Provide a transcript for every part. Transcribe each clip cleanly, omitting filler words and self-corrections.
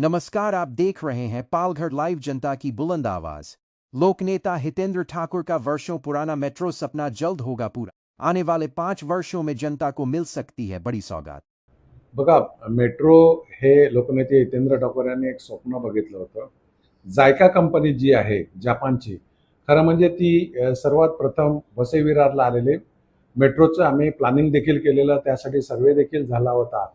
नमस्कार, आप देख रहे हैं पालघर लाइव, जनता की बुलंद आवाज। लोकनेता हितेंद्र ठाकुर का वर्षों पुराना मेट्रो सपना जल्द होगा पूरा। आने वाले 5 वर्षों में जनता को मिल सकती है बड़ी सौगात। बघा, मेट्रो हे लोकनेते हितेंद्र ठाकूर यांनी एक स्वप्न बघितलं होतं. जायका कंपनी जी आहे जपानची, खरं म्हणजे ती सर्वात प्रथम वसई विरारला आलेले. मेट्रोचं आम्ही प्लॅनिंग देखील केलेलं, त्यासाठी सर्वे देखील झाला होता.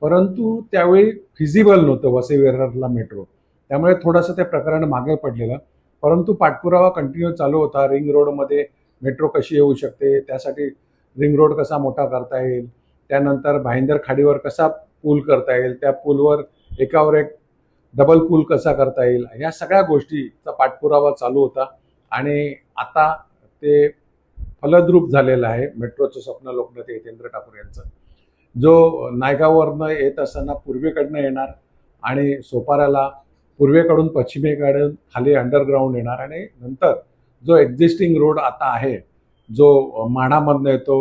परंतु त्यावेळी फिजिबल नव्हतं वसई विरारला मेट्रो, त्यामुळे थोडंसं ते प्रकरण मागे पडलेलं. परंतु पाठपुरावा कंटिन्यू चालू होता. रिंग रोडमध्ये मेट्रो कशी येऊ शकते, त्यासाठी रिंग रोड कसा मोठा करता येईल, त्यानंतर भाईंदर खाडीवर कसा पूल करता येईल, त्या पूलवर एकावर एक डबल पूल कसा करता येईल, या सगळ्या गोष्टीचा पाठपुरावा चालू होता. आणि आता ते फलद्रूप झालेलं आहे. मेट्रोचं स्वप्न लोकनेते हितेंद्र ठाकूर यांचं, जो नायगाववरनं येत असताना पूर्वेकडनं येणार आणि सोपाऱ्याला पूर्वेकडून पश्चिमेकडून खाली अंडरग्राऊंड येणार, आणि नंतर जो एक्झिस्टिंग रोड आता आहे, जो माढामधनं येतो,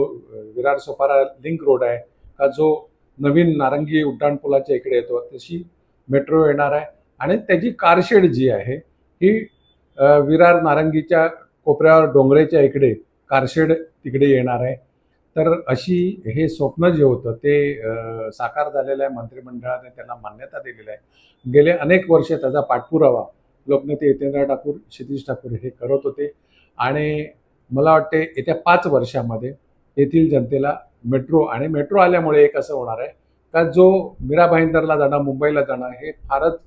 विरार सोपारा लिंक रोड आहे का, जो नवीन नारंगी उड्डाणपुलाच्या इकडे येतो, तशी मेट्रो येणार आहे. आणि त्याची कारशेड जी आहे ही विरार नारंगीच्या कोपऱ्यावर डोंगरेच्या इकडे कारशेड तिकडे येणार आहे. तर अशी हे स्वप्न जे होतं ते साकार झालेलं आहे. मंत्रिमंडळाने त्याला मान्यता दिलेली आहे. गेले अनेक वर्ष त्याचा पाठपुरावा लोकनेते हितेंद्र ठाकूर, क्षितिज ठाकूर हे करत होते. आणि मला वाटते येत्या 5 वर्षामध्ये येथील जनतेला मेट्रो आल्यामुळे एक असं होणार आहे का, जो मीरा भाईंदरला जाणं, मुंबईला जाणं हे फारच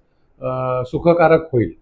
सुखकारक होईल.